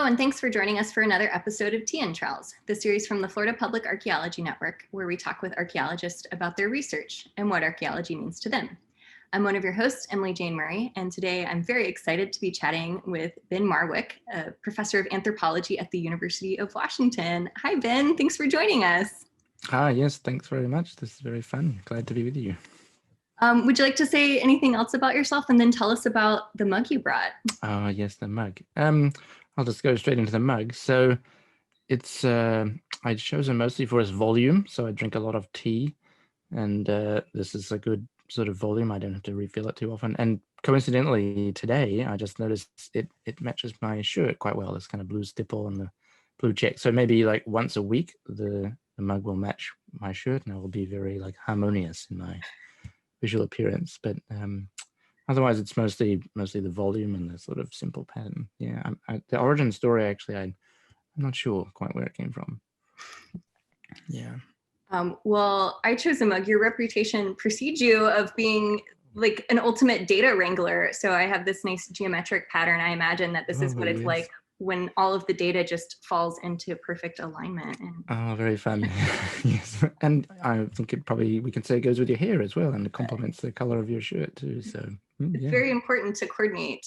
Hello, and thanks for joining us for another episode of Tea and Trowels, the series from the Florida Public Archaeology Network, where we talk with archaeologists about their research and what archaeology means to them. I'm one of your hosts, Emily Jane Murray, and today I'm very excited to be chatting with Ben Marwick, a professor of anthropology at the University of Washington. Hi, Ben. Thanks for joining us. Hi, yes, thanks very much. This is very fun. Glad to be with you. Would you like to say anything else about yourself and then tell us about the mug you brought? Oh, yes, the mug. I'll just go straight into the mug. So it's, I chosen mostly for its volume. So I drink a lot of tea, and this is a good sort of volume. I don't have to refill it too often. And coincidentally, today, I just noticed it matches my shirt quite well. This kind of blue stipple and the blue check. So maybe like once a week, the mug will match my shirt, and I will be very like harmonious in my visual appearance. But otherwise, it's mostly the volume and the sort of simple pattern. Yeah, the origin story, actually, I'm not sure quite where it came from. Yeah. Well, I chose a mug. Your reputation precedes you of being like an ultimate data wrangler. So I have this nice geometric pattern. I imagine that this is what it's like when all of the data just falls into perfect alignment. Oh, very fun. Yes. And I think we can say it goes with your hair as well, and it complements the color of your shirt too. So it's very important to coordinate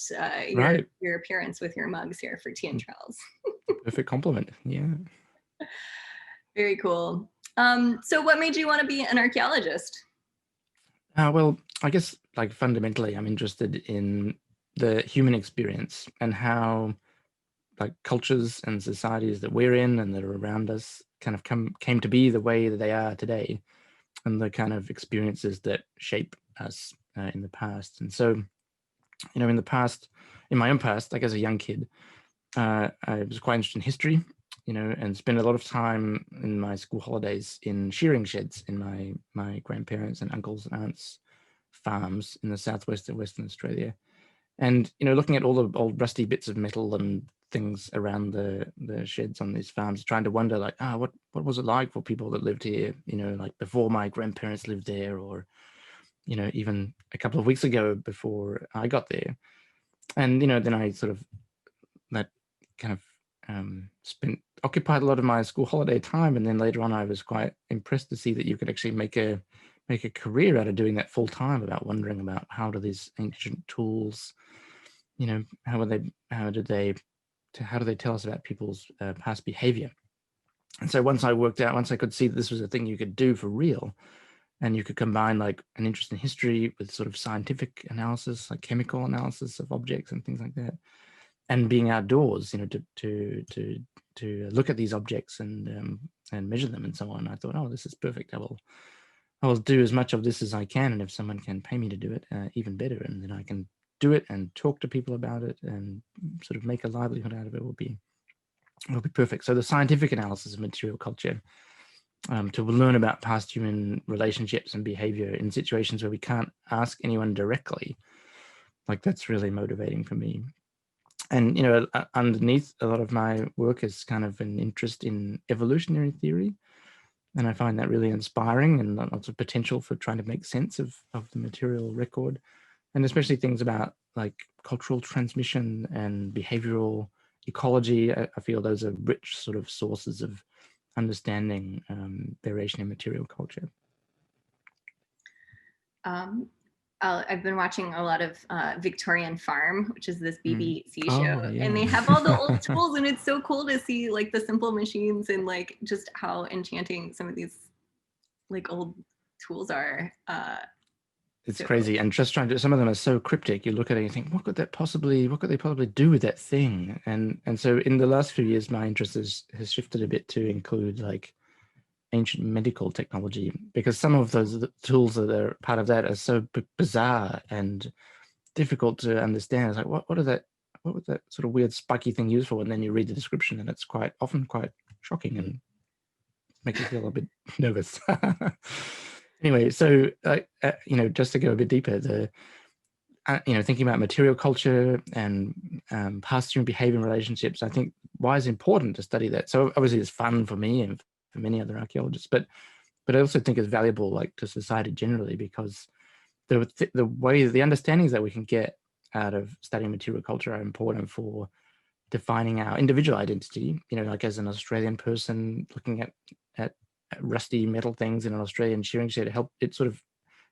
your appearance with your mugs here for Tea and Trowels. Perfect compliment. Yeah. Very cool. So what made you want to be an archaeologist? Well, I guess like fundamentally, I'm interested in the human experience and how like cultures and societies that we're in and that are around us kind of came to be the way that they are today, and the kind of experiences that shape us in the past. And so, you know, in my own past, like as a young kid, I was quite interested in history, you know, and spent a lot of time in my school holidays in shearing sheds in my grandparents' and uncles' and aunts' farms in the southwest of Western Australia. And, you know, looking at all the old rusty bits of metal and things around the sheds on these farms, trying to wonder like, what was it like for people that lived here, you know, like before my grandparents lived there, or, you know, even a couple of weeks ago before I got there. And, you know, then I sort of, that kind of occupied a lot of my school holiday time. And then later on, I was quite impressed to see that you could actually make a career out of doing that full time, about wondering about how do these ancient tools, you know, how do they tell us about people's past behavior. And so once I could see that this was a thing you could do for real, and you could combine like an interest in history with sort of scientific analysis, like chemical analysis of objects and things like that, and being outdoors, you know, to look at these objects and measure them and so on, I thought, oh, this is perfect. I will do as much of this as I can, and if someone can pay me to do it, even better, and then I can do it and talk to people about it and sort of make a livelihood out of it will be perfect. So the scientific analysis of material culture, to learn about past human relationships and behavior in situations where we can't ask anyone directly, like that's really motivating for me. And, you know, underneath a lot of my work is kind of an interest in evolutionary theory. And I find that really inspiring, and lots of potential for trying to make sense of the material record, and especially things about like cultural transmission and behavioral ecology. I feel those are rich sort of sources of understanding variation in material culture. I've been watching a lot of Victorian Farm, which is this BBC show, yeah. and they have all the old tools, and it's so cool to see like the simple machines and like just how enchanting some of these like old tools are. It's crazy, and just trying to. Some of them are so cryptic. You look at it and you think, what could they possibly do with that thing? And so in the last few years, my interest has shifted a bit to include like ancient medical technology, because some of those tools that are part of that are so bizarre and difficult to understand. It's like, what was that sort of weird spiky thing used for? And then you read the description, and it's often quite shocking and makes you feel a bit nervous. Anyway, so you know, just to go a bit deeper, you know, thinking about material culture and past human behavior and relationships, I think why is important to study that. So obviously it's fun for me and for many other archaeologists, but I also think it's valuable like to society generally, because the understandings that we can get out of studying material culture are important for defining our individual identity, like as an Australian person looking at rusty metal things in an Australian shearing shed. It sort of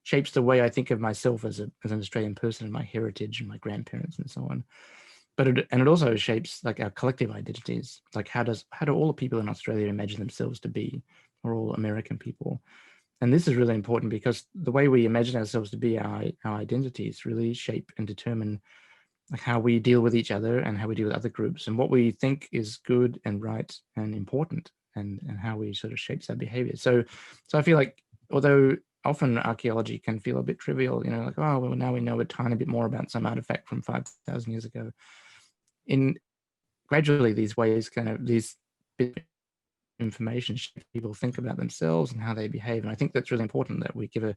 shapes the way I think of myself as an Australian person and my heritage and my grandparents and so on. But it also shapes like our collective identities. Like how do all the people in Australia imagine themselves to be, or all American people? And this is really important because the way we imagine ourselves to be, our identities really shape and determine like how we deal with each other and how we deal with other groups, and what we think is good and right and important, and how we sort of shapes our behavior. So I feel like, although often archaeology can feel a bit trivial, like, oh, well, now we know a tiny bit more about some artifact from 5,000 years ago. In gradually, these ways, these bit of information shape people think about themselves and how they behave. And I think that's really important, that we give a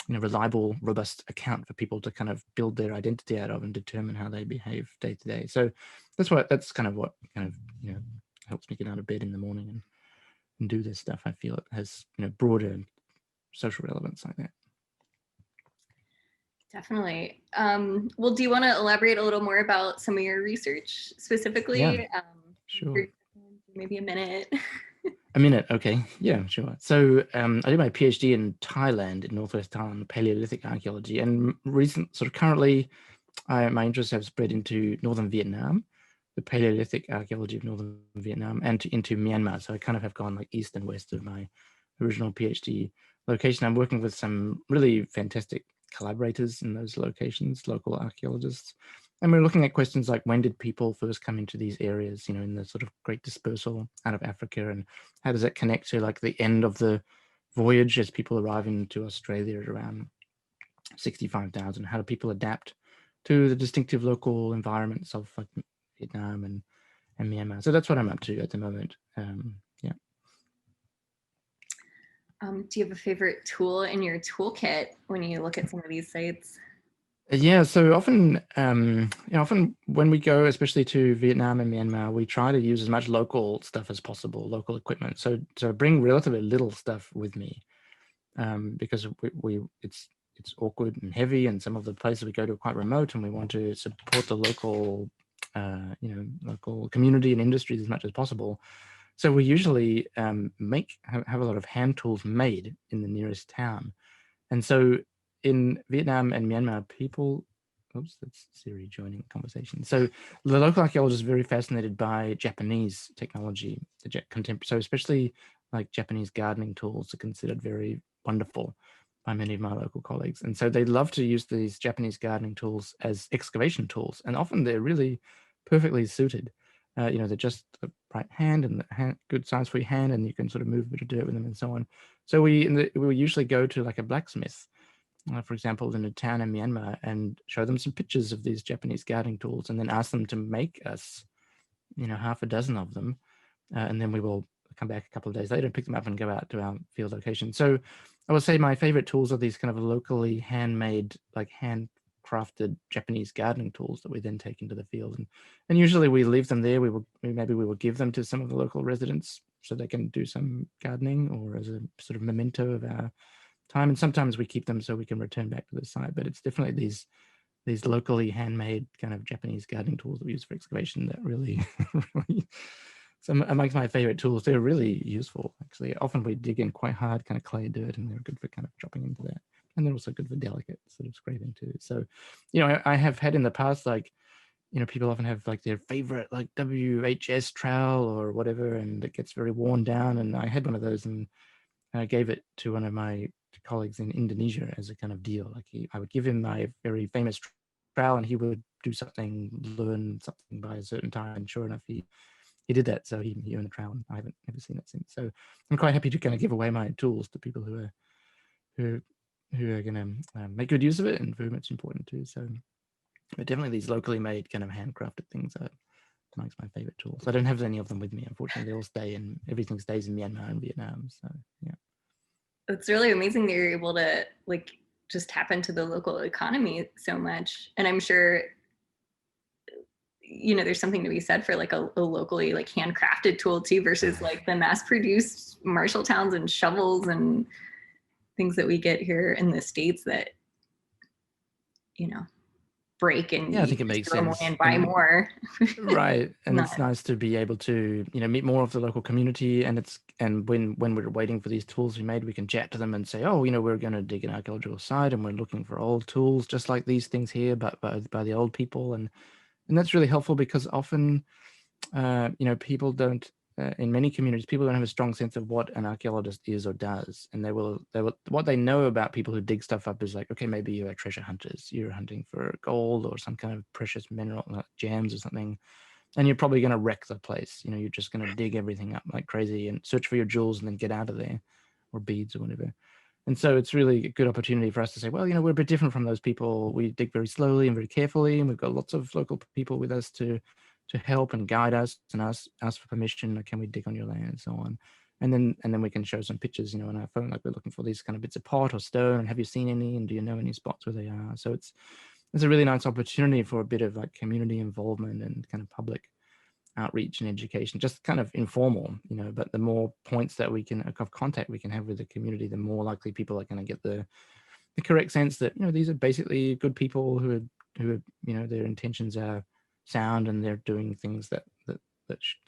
reliable, robust account for people to kind of build their identity out of and determine how they behave day to day. So that's kind of what helps me get out of bed in the morning and do this stuff. I feel it has broader social relevance like that. Definitely. Well, do you want to elaborate a little more about some of your research specifically? Yeah, sure. Maybe a minute. A minute, okay. Yeah, sure. So I did my PhD in Thailand, in Northwest Thailand, Paleolithic archaeology, and currently, my interests have spread into Northern Vietnam, the Paleolithic archaeology of Northern Vietnam, and into Myanmar. So I kind of have gone like east and west of my original PhD location. I'm working with some really fantastic collaborators in those locations, local archaeologists. And we're looking at questions like, when did people first come into these areas, in the sort of great dispersal out of Africa, and how does that connect to like the end of the voyage as people arrive into Australia at around 65,000? How do people adapt to the distinctive local environments of like Vietnam and Myanmar? So that's what I'm up to at the moment. Yeah. Do you have a favorite tool in your toolkit when you look at some of these sites? Yeah, so often, often when we go, especially to Vietnam and Myanmar, we try to use as much local stuff as possible, local equipment. So bring relatively little stuff with me, because it's awkward and heavy, and some of the places we go to are quite remote, and we want to support the local, local community and industries as much as possible. So we usually have a lot of hand tools made in the nearest town, and so in Vietnam and Myanmar, people, oops, that's Siri joining the conversation. So the local archaeologists are very fascinated by Japanese technology, so especially like Japanese gardening tools are considered very wonderful by many of my local colleagues. And so they love to use these Japanese gardening tools as excavation tools. And often they're really perfectly suited. They're just the right hand and good size for your hand, and you can sort of move a bit of dirt with them and so on. So we usually go to like a blacksmith, for example, in a town in Myanmar, and show them some pictures of these Japanese gardening tools, and then ask them to make us, half a dozen of them. And then we will come back a couple of days later and pick them up and go out to our field location. So I would say my favorite tools are these kind of locally handmade, like handcrafted Japanese gardening tools that we then take into the field. And usually we leave them there. Maybe we will give them to some of the local residents so they can do some gardening, or as a sort of memento of our time. And sometimes we keep them so we can return back to the site. But it's definitely these locally handmade kind of Japanese gardening tools that we use for excavation that really, really, some amongst my favorite tools. They're really useful, actually. Often we dig in quite hard kind of clay dirt, and they're good for kind of chopping into that. And they're also good for delicate sort of scraping too. So, I have had in the past, like, people often have like their favorite like WHS trowel or whatever, and it gets very worn down. And I had one of those, and I gave it to one of my colleagues in Indonesia as a kind of deal. Like I would give him my very famous trowel, and he would do something, learn something by a certain time. And sure enough, he did that. So he earned the trowel. I haven't ever seen it since. So I'm quite happy to kind of give away my tools to people who are going to make good use of it, and for whom it's important too. So, but definitely these locally made kind of handcrafted things are amongst my favorite tools. I don't have any of them with me, unfortunately. They all stay in, everything stays in Myanmar and Vietnam. So yeah. It's really amazing that you're able to like just tap into the local economy so much. And I'm sure, there's something to be said for like a locally like handcrafted tool too, versus like the mass produced Marshall towns and shovels and things that we get here in the States that, break and Yeah, I you think it just makes throw them away sense. and buy And more. right, and Not it's nice to be able to, meet more of the local community. And when we're waiting for these tools to be made, we can chat to them and say, oh, we're going to dig an archaeological site and we're looking for old tools just like these things here, but by the old people. And that's really helpful because often people don't, in many communities, people don't have a strong sense of what an archaeologist is or does. And they will, what they know about people who dig stuff up is like, okay, maybe you're treasure hunters, you're hunting for gold or some kind of precious mineral, like gems or something. And you're probably going to wreck the place. You're just going to dig everything up like crazy and search for your jewels and then get out of there, or beads or whatever. And so it's really a good opportunity for us to say, well, we're a bit different from those people. We dig very slowly and very carefully, and we've got lots of local people with us to help and guide us and ask for permission. Can we dig on your land and so on? And then we can show some pictures, on our phone, like we're looking for these kind of bits of pot or stone. And have you seen any? And do you know any spots where they are? So it's a really nice opportunity for a bit of like community involvement and kind of public outreach and education, just kind of informal, but the more points that we can of contact we can have with the community, the more likely people are going to get the correct sense that these are basically good people who are their intentions are sound and they're doing things that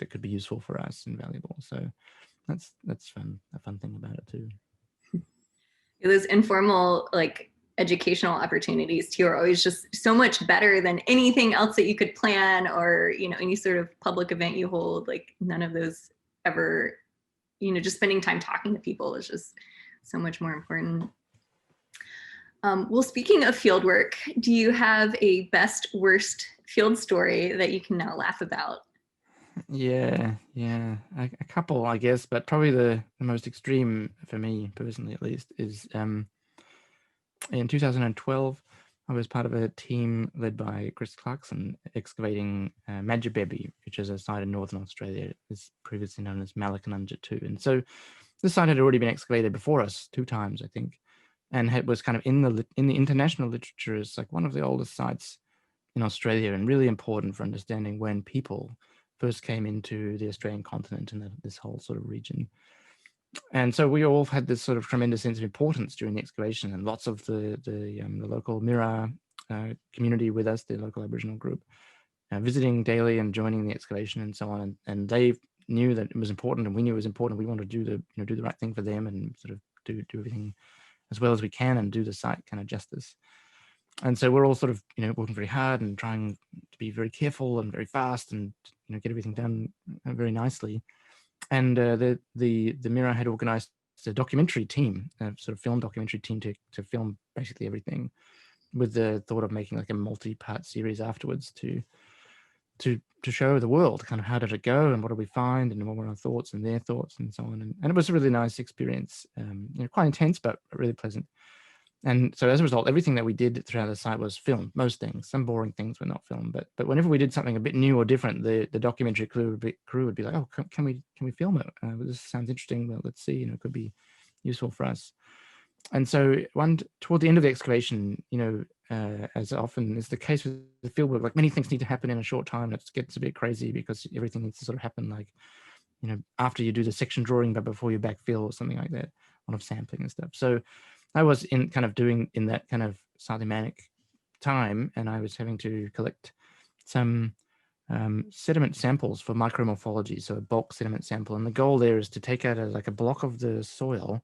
could be useful for us and valuable. So that's fun, a fun thing about it too. Those informal like educational opportunities too are always just so much better than anything else that you could plan, or any sort of public event you hold. Like none of those ever, just spending time talking to people is just so much more important. Well, speaking of field work, do you have a best worst field story that you can now laugh about? Yeah, a couple, I guess, but probably the most extreme for me personally, at least, is in 2012. I was part of a team led by Chris Clarkson excavating Madjabebi, which is a site in northern Australia. It's previously known as Malakanunja 2. And so this site had already been excavated before us 2 times, I think, and was kind of in the international literature as like one of the oldest sites in Australia, and really important for understanding when people first came into the Australian continent and this whole sort of region. And so we all had this sort of tremendous sense of importance during the excavation, and lots of the local Mirror community with us, the local Aboriginal group, visiting daily and joining the excavation and so on. And they knew that it was important, and we knew it was important. We wanted to do the right thing for them and sort of do everything as well as we can and do the site kind of justice. And so we're all sort of working very hard and trying to be very careful and very fast and get everything done very nicely. And the Mirror had organized a documentary team, a sort of film documentary team to film basically everything, with the thought of making like a multi-part series afterwards to show the world kind of how did it go and what did we find and what were our thoughts and their thoughts and so on. And it was a really nice experience, quite intense but really pleasant. And so as a result, everything that we did throughout the site was filmed. Most things, some boring things were not filmed, but whenever we did something a bit new or different, the documentary crew would be like, oh, can we film it? This sounds interesting. Well, let's see. It could be useful for us. And so toward the end of the excavation, as often is the case with the fieldwork, like many things need to happen in a short time. It gets a bit crazy because everything needs to sort of happen like, after you do the section drawing, but before you backfill or something like that, a lot of sampling and stuff. So I was doing in that kind of slightly manic time, and I was having to collect some sediment samples for micromorphology, so a bulk sediment sample. And the goal there is to take out a block of the soil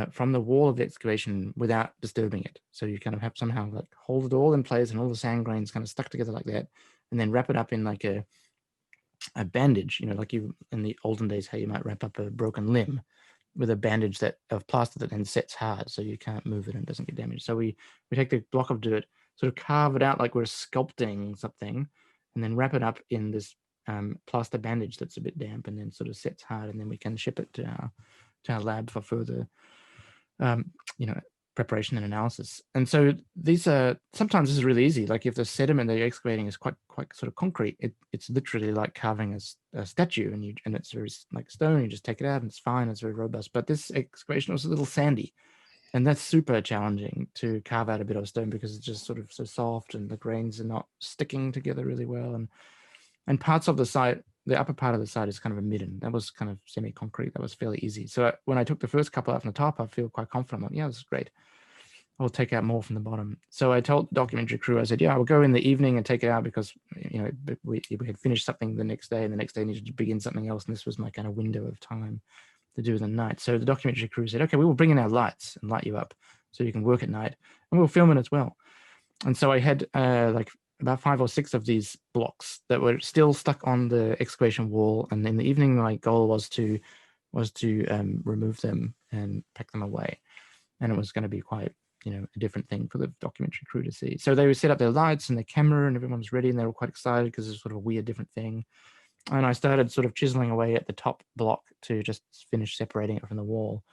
from the wall of the excavation without disturbing it. So you kind of have somehow like hold it all in place and all the sand grains kind of stuck together like that, and then wrap it up in like a bandage, like you in the olden days, how you might wrap up a broken limb with a bandage of plaster that then sets hard so you can't move it and it doesn't get damaged. So we take the block of dirt, sort of carve it out like we're sculpting something, and then wrap it up in this plaster bandage that's a bit damp and then sort of sets hard, and then we can ship it to our lab for further preparation and analysis. And so these are sometimes this is really easy. Like if the sediment that you're excavating is quite sort of concrete, it's literally like carving a statue, and it's very like stone. You just take it out and it's fine. It's very robust. But this excavation was a little sandy, and that's super challenging to carve out a bit of stone because it's just sort of so soft and the grains are not sticking together really well. And parts of the site, the upper part of the site is kind of a midden. That was kind of semi-concrete. That was fairly easy. So when I took the first couple out from the top, I feel quite confident. I'm like, yeah, this is great. I'll take out more from the bottom. So I told the documentary crew, I said, yeah, I'll go in the evening and take it out because, you know, we had finished something the next day and the next day needed to begin something else. And this was my kind of window of time to do in the night. So the documentary crew said, okay, we will bring in our lights and light you up so you can work at night and we'll film it as well. And so I had like about 5 or 6 of these blocks that were still stuck on the excavation wall. And in the evening, my goal was to remove them and pack them away. And it was going to be quite, you know, a different thing for the documentary crew to see. So they would set up their lights and their camera and everyone was ready and they were quite excited because it's sort of a weird different thing. And I started sort of chiseling away at the top block to just finish separating it from the wall.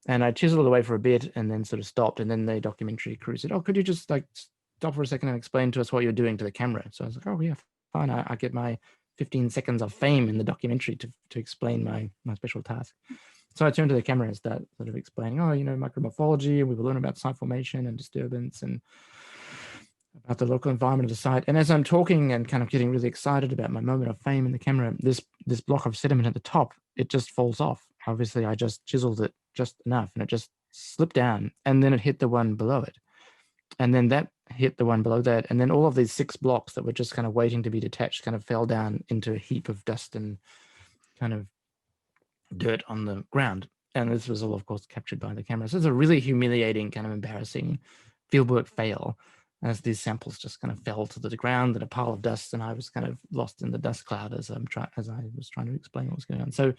And I chiseled away for a bit and then sort of stopped. And then the documentary crew said, oh, could you just like stop for a second and explain to us what you're doing to the camera? So I was like, oh yeah, fine. I get my 15 seconds of fame in the documentary to explain my special task. So I turned to the camera and started sort of explaining, oh, you know, micromorphology, and we will learn about site formation and disturbance and about the local environment of the site. And as I'm talking and kind of getting really excited about my moment of fame in the camera, this block of sediment at the top, it just falls off. Obviously, I just chiseled it just enough and it just slipped down and then it hit the one below it. And then that hit the one below that. And then all of these 6 blocks that were just kind of waiting to be detached kind of fell down into a heap of dust and kind of dirt on the ground. And this was all, of course, captured by the camera. So it's a really humiliating, kind of embarrassing fieldwork fail as these samples just kind of fell to the ground in a pile of dust. And I was kind of lost in the dust cloud as I was trying to explain what was going on. So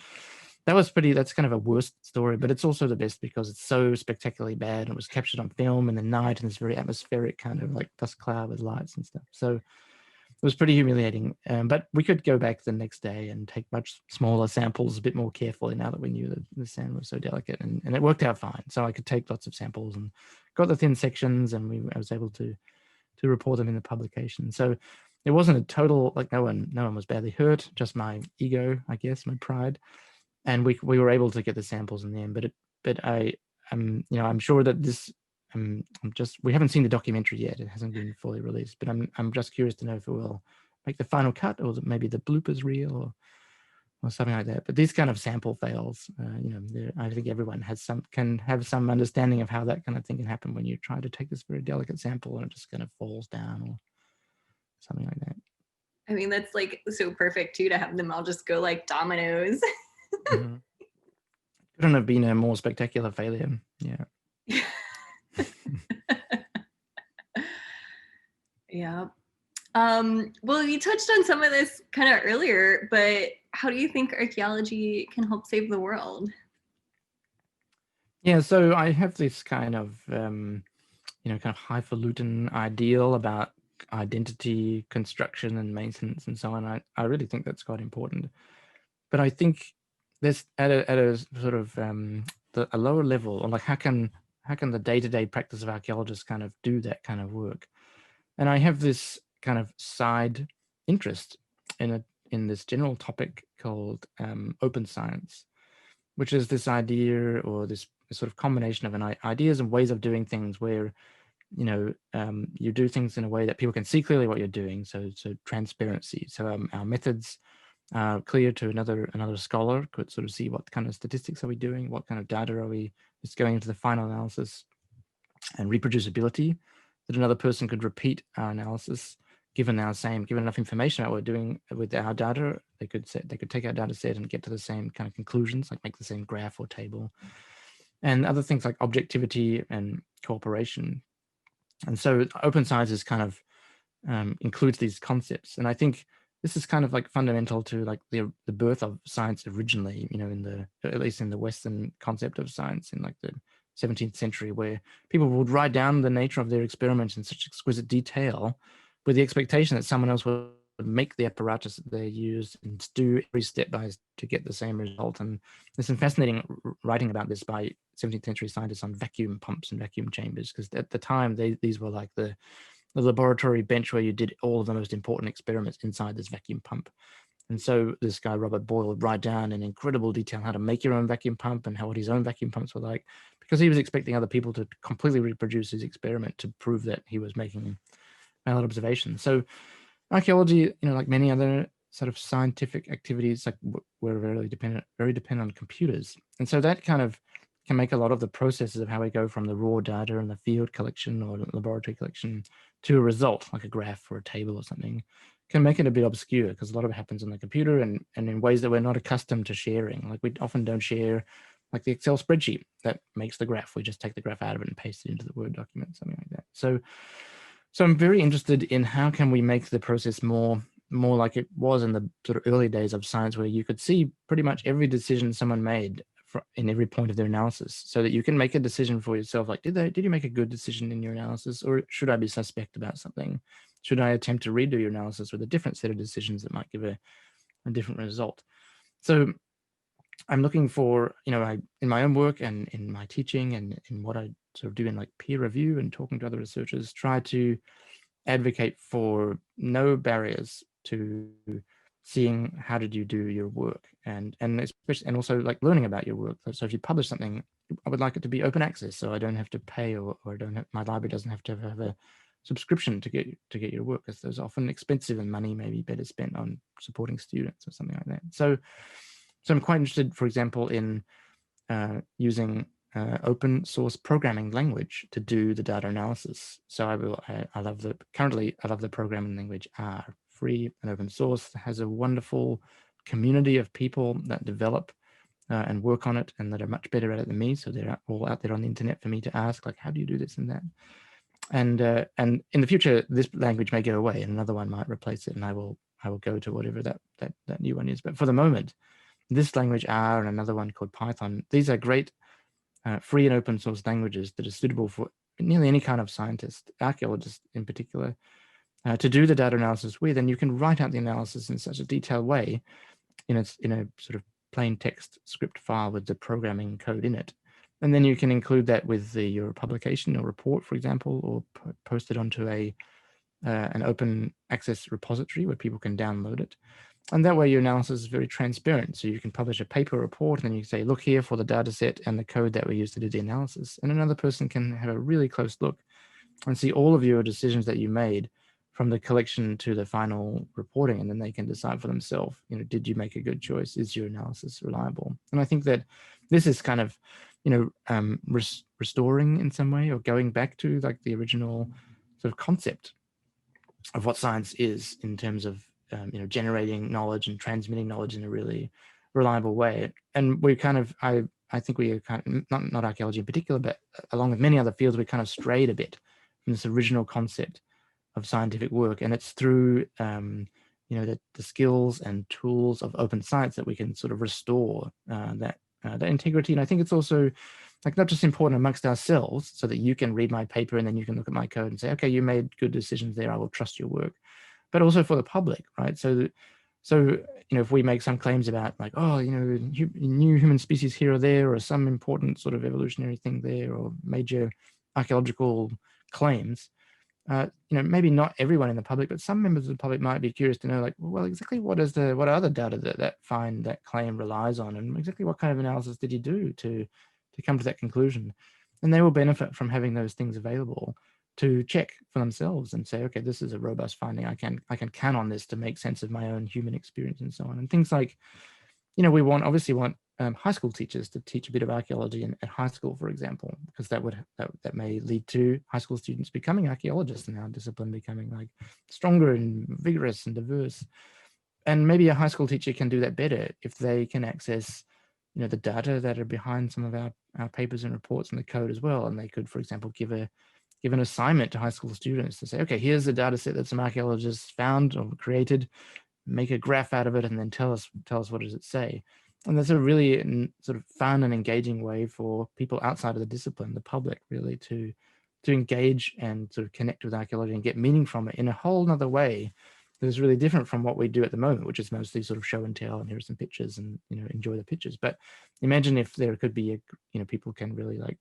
that's kind of a worst story, but it's also the best because it's so spectacularly bad and it was captured on film in the night and this very atmospheric kind of like dust cloud with lights and stuff. So it was pretty humiliating, but we could go back the next day and take much smaller samples a bit more carefully now that we knew that the sand was so delicate, and it worked out fine. So I could take lots of samples and got the thin sections, and I was able to report them in the publication. So it wasn't a total, like no one was badly hurt, just my ego, I guess, my pride. And we were able to get the samples in the end, but I'm sure that this, we haven't seen the documentary yet. It hasn't been fully released, but I'm just curious to know if it will make the final cut or maybe the bloopers reel or something like that. But these kind of sample fails, I think everyone can have some understanding of how that kind of thing can happen when you try to take this very delicate sample and it just kind of falls down or something like that. I mean, that's like so perfect too, to have them all just go like dominoes. Mm-hmm. Couldn't have been a more spectacular failure. Yeah. Yeah. Well, you touched on some of this kind of earlier, but how do you think archaeology can help save the world? Yeah, so I have this kind of, kind of highfalutin ideal about identity construction and maintenance and so on. I really think that's quite important. But I think there's at a sort of a lower level, or like how can the day-to-day practice of archaeologists kind of do that kind of work? And I have this kind of side interest in this general topic called open science, which is this idea or this sort of combination of ideas and ways of doing things where you do things in a way that people can see clearly what you're doing. So transparency. So our methods are clear to another scholar, could sort of see what kind of statistics are we doing, what kind of data are we just going into the final analysis, and reproducibility, that another person could repeat our analysis given enough information about what we're doing with our data. They could take our data set and get to the same kind of conclusions, like make the same graph or table, and other things like objectivity and cooperation. And so open science is kind of includes these concepts. And I think this is kind of like fundamental to like the birth of science originally, at least in the Western concept of science in like the 17th century, where people would write down the nature of their experiments in such exquisite detail with the expectation that someone else would make the apparatus that they use and do every step by to get the same result. And there's some fascinating writing about this by 17th century scientists on vacuum pumps and vacuum chambers, because at the time these were like the laboratory bench where you did all of the most important experiments inside this vacuum pump. And so this guy, Robert Boyle, would write down in incredible detail how to make your own vacuum pump and what his own vacuum pumps were like, because he was expecting other people to completely reproduce his experiment to prove that he was making valid observations. So archaeology, like many other sort of scientific activities, like we're very dependent on computers. And so that kind of can make a lot of the processes of how we go from the raw data and the field collection or laboratory collection to a result, like a graph or a table or something, can make it a bit obscure because a lot of it happens on the computer and in ways that we're not accustomed to sharing. Like we often don't share like the Excel spreadsheet that makes the graph. We just take the graph out of it and paste it into the Word document, something like that. So I'm very interested in how can we make the process more like it was in the sort of early days of science, where you could see pretty much every decision someone made in every point of their analysis, so that you can make a decision for yourself, like, did you make a good decision in your analysis, or should I be suspect about something? Should I attempt to redo your analysis with a different set of decisions that might give a different result? So I'm looking for, in my own work and in my teaching and in what I sort of do in like peer review and talking to other researchers, try to advocate for no barriers to seeing how did you do your work, and especially, and also like learning about your work. So if you publish something, I would like it to be open access, so I don't have to pay, or my library doesn't have to have a subscription to get your work, because those are often expensive and money maybe better spent on supporting students or something like that. So I'm quite interested, for example, in using open source programming language to do the data analysis. So I love the programming language R, free and open source. It has a wonderful community of people that develop and work on it, and that are much better at it than me. So they're all out there on the internet for me to ask, like, how do you do this and that? And in the future, this language may go away and another one might replace it, and I will go to whatever that new one is. But for the moment, this language R and another one called Python, these are great free and open source languages that are suitable for nearly any kind of scientist, archaeologist in particular, to do the data analysis with. And you can write out the analysis in such a detailed way in a sort of plain text script file with the programming code in it. And then you can include that with your publication or report, for example, or post it onto an open access repository where people can download it. And that way your analysis is very transparent. So you can publish a paper report and then you say, look here for the data set and the code that we used to do the analysis. And another person can have a really close look and see all of your decisions that you made from the collection to the final reporting. And then they can decide for themselves, did you make a good choice? Is your analysis reliable? And I think that this is kind of, restoring in some way, or going back to like the original sort of concept of what science is in terms of generating knowledge and transmitting knowledge in a really reliable way. And we kind of, I think we are kind of, not archaeology in particular, but along with many other fields, we kind of strayed a bit from this original concept of scientific work. And it's through the skills and tools of open science that we can sort of restore that integrity. And I think it's also like not just important amongst ourselves, so that you can read my paper and then you can look at my code and say, okay, you made good decisions there, I will trust your work, but also for the public, right? So if we make some claims about like, oh, new human species here or there, or some important sort of evolutionary thing there, or major archaeological claims, maybe not everyone in the public, but some members of the public might be curious to know, like, well, exactly what are the data that claim relies on, and exactly what kind of analysis did you do to come to that conclusion? And they will benefit from having those things available to check for themselves and say, okay, this is a robust finding. I can count on this to make sense of my own human experience and so on. And things like, we obviously want high school teachers to teach a bit of archaeology at high school, for example, because that may lead to high school students becoming archaeologists and our discipline becoming like stronger and vigorous and diverse. And maybe a high school teacher can do that better if they can access the data that are behind some of our papers and reports and the code as well. And they could, for example, give an assignment to high school students to say, okay, here's the data set that some archaeologists found or created, make a graph out of it, and then tell us what does it say. And that's a really sort of fun and engaging way for people outside of the discipline, the public, really, to engage and sort of connect with archaeology and get meaning from it in a whole nother way that is really different from what we do at the moment, which is mostly sort of show and tell, and here are some pictures, and enjoy the pictures. But imagine if there could be people can really like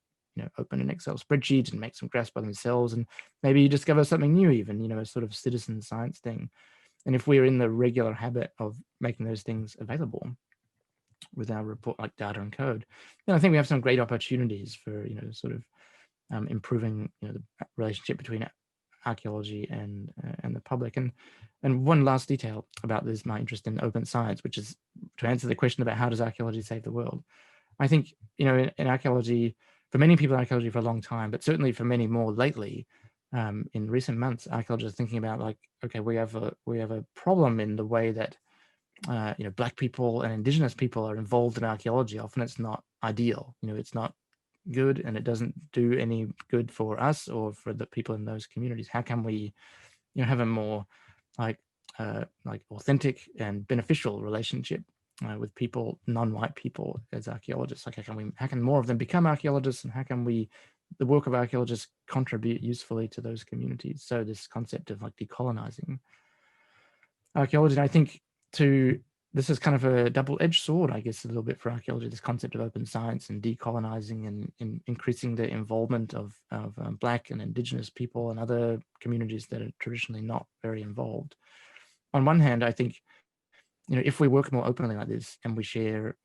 open an Excel spreadsheet and make some graphs by themselves, and maybe you discover something new, even a sort of citizen science thing. And if we're in the regular habit of making those things available with our report, like data and code, then I think we have some great opportunities for sort of improving the relationship between archaeology and the public. And one last detail about this, my interest in open science, which is to answer the question about how does archaeology save the world. I think, in archaeology, for many people in archaeology for a long time, but certainly for many more lately, in recent months, archaeologists are thinking about like, okay, we have a problem in the way that Black people and Indigenous people are involved in archaeology. Often it's not ideal. It's not good, and it doesn't do any good for us or for the people in those communities. How can we, have a more like authentic and beneficial relationship with people, non-white people, as archaeologists? Like, how can more of them become archaeologists, and how can the work of archaeologists contribute usefully to those communities? So this concept of like decolonizing archaeology, and I think this is kind of a double-edged sword, I guess, a little bit for archaeology, this concept of open science and decolonizing and increasing the involvement of Black and Indigenous people and other communities that are traditionally not very involved. On one hand, I think, if we work more openly like this and we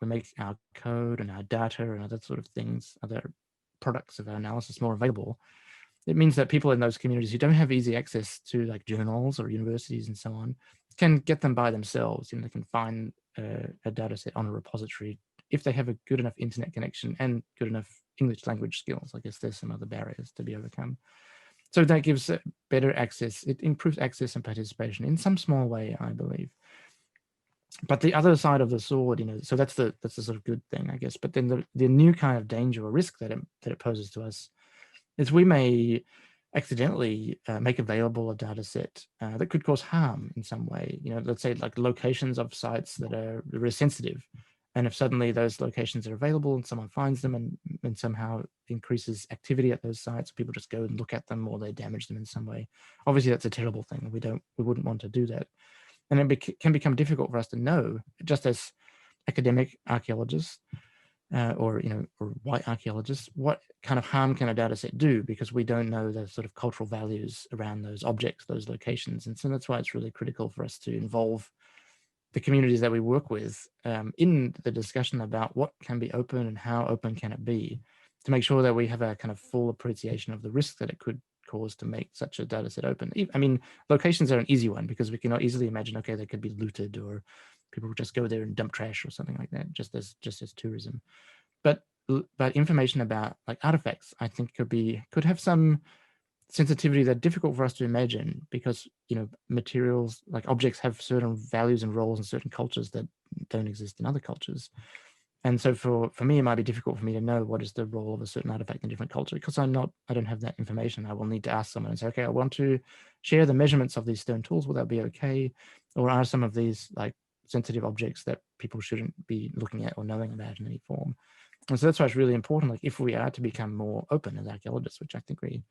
make our code and our data and other sort of things, other products of our analysis more available, it means that people in those communities who don't have easy access to like journals or universities and so on can get them by themselves. They can find a data set on a repository if they have a good enough internet connection and good enough English language skills. I guess there's some other barriers to be overcome. So that gives better access. It improves access and participation in some small way, I believe. But the other side of the sword, so that's the sort of good thing, I guess. But then the new kind of danger or risk that it poses to us is we may accidentally make available a data set that could cause harm in some way. Let's say like locations of sites that are very sensitive. And if suddenly those locations are available and someone finds them and somehow increases activity at those sites, people just go and look at them or they damage them in some way. Obviously, that's a terrible thing. We wouldn't want to do that. And it can become difficult for us to know, just as academic archaeologists, or white archaeologists, what kind of harm can a data set do, because we don't know the sort of cultural values around those objects, those locations. And so that's why it's really critical for us to involve the communities that we work with in the discussion about what can be open and how open can it be, to make sure that we have a kind of full appreciation of the risk that it could cause to make such a data set open. I mean, locations are an easy one because we can easily imagine, okay, they could be looted or people would just go there and dump trash or something like that, just as tourism. But information about like artifacts, I think could have some sensitivity that's difficult for us to imagine, because materials like objects have certain values and roles in certain cultures that don't exist in other cultures. And so for me, it might be difficult for me to know what is the role of a certain artifact in different culture, because I don't have that information. I will need to ask someone and say, okay, I want to share the measurements of these stone tools. Will that be okay? Or are some of these like sensitive objects that people shouldn't be looking at or knowing about in any form? And so that's why it's really important, like if we are to become more open as archaeologists, which I think we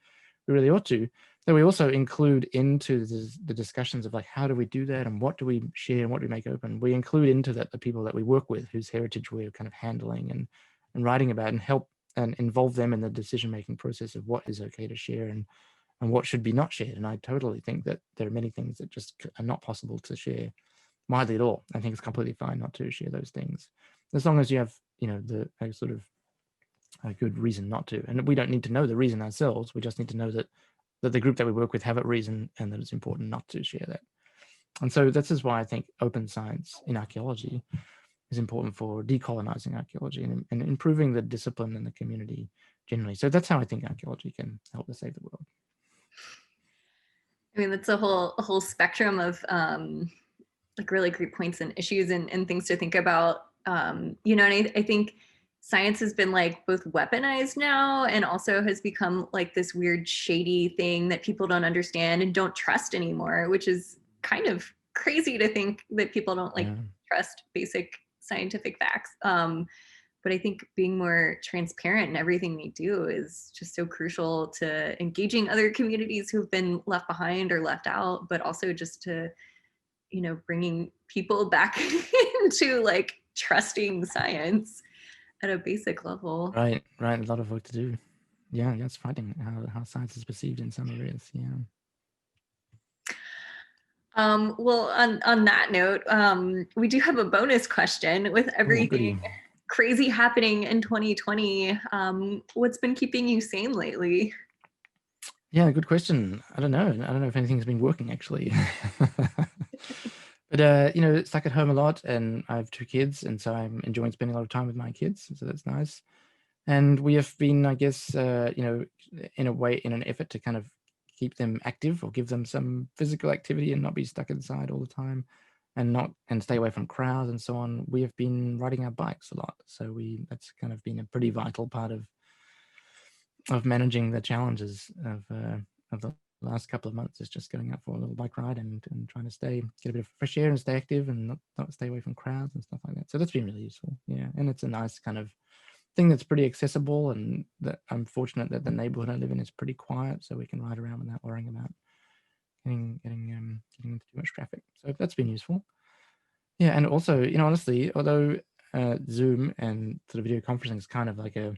really ought to, that we also include into the discussions of like, how do we do that, and what do we share and what do we make open? We include into that the people that we work with, whose heritage we're kind of handling and writing about, and help and involve them in the decision-making process of what is okay to share and what should be not shared. And I totally think that there are many things that just are not possible to share widely at all. I think it's completely fine not to share those things, as long as you have, a sort of a good reason not to. And we don't need to know the reason ourselves. We just need to know that the group that we work with have a reason, and that it's important not to share that. And so this is why I think open science in archaeology is important for decolonizing archaeology and improving the discipline and the community generally. So that's how I think archaeology can help to save the world. I mean, that's a whole spectrum of like really great points and issues and things to think about. And I think science has been like both weaponized now and also has become like this weird shady thing that people don't understand and don't trust anymore, which is kind of crazy to think that people don't like trust basic scientific facts. But I think being more transparent in everything we do is just so crucial to engaging other communities who've been left behind or left out, but also just to, bringing people back into like trusting science at a basic level. Right. A lot of work to do. Yeah, it's fighting how science is perceived in some areas. Yeah. Well, on that note, we do have a bonus question with everything crazy happening in 2020. What's been keeping you sane lately? Yeah, good question. I don't know if anything's been working actually. But stuck at home a lot, and I have 2 kids, and so I'm enjoying spending a lot of time with my kids, so that's nice. And we have been, I guess, in a way, in an effort to kind of keep them active or give them some physical activity and not be stuck inside all the time, and stay away from crowds and so on. We have been riding our bikes a lot, so that's kind of been a pretty vital part of managing the challenges of the last couple of months, is just going out for a little bike ride and trying to get a bit of fresh air and stay active and not stay away from crowds and stuff like that. So that's been really useful. Yeah, and it's a nice kind of thing that's pretty accessible, and that I'm fortunate that the neighborhood I live in is pretty quiet, so we can ride around without worrying about getting into too much traffic. So that's been useful. Yeah, and also, honestly, although Zoom and sort of video conferencing is kind of like a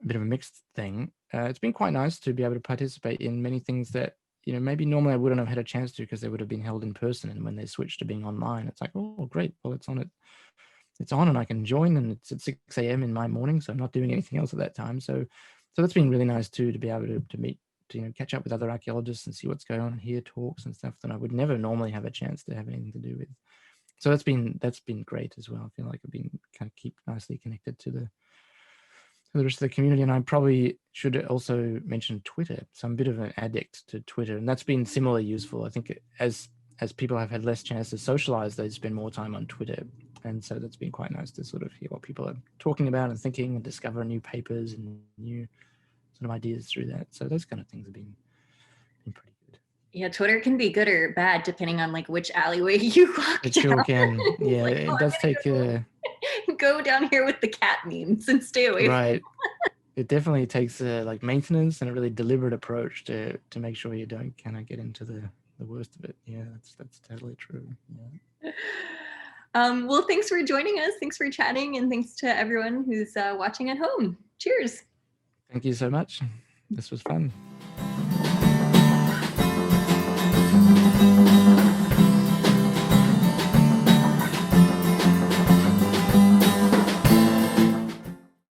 bit of a mixed thing, it's been quite nice to be able to participate in many things that maybe normally I wouldn't have had a chance to, because they would have been held in person, and when they switched to being online, it's like, oh great, well it's on and I can join, and it's at 6 a.m. in my morning, so I'm not doing anything else at that time. So that's been really nice too, to be able to meet, to catch up with other archaeologists and see what's going on and hear talks and stuff that I would never normally have a chance to have anything to do with. So that's been great as well. I feel like I've been kind of keep nicely connected to the rest of the community. And I probably should also mention Twitter. So I'm a bit of an addict to Twitter, and that's been similarly useful. I think as people have had less chance to socialize, they spend more time on Twitter. And so that's been quite nice to sort of hear what people are talking about and thinking, and discover new papers and new sort of ideas through that. So those kind of things have been pretty good. Yeah, Twitter can be good or bad depending on like which alleyway you walk It down. sure can. Yeah, Like, it does take go down here with the cat memes and stay away right. It definitely takes like maintenance and a really deliberate approach to make sure you don't kind of get into the worst of it. Yeah, that's totally true. Yeah. Well, thanks for joining us. Thanks for chatting, and thanks to everyone who's watching at home. Cheers. Thank you so much. This was fun.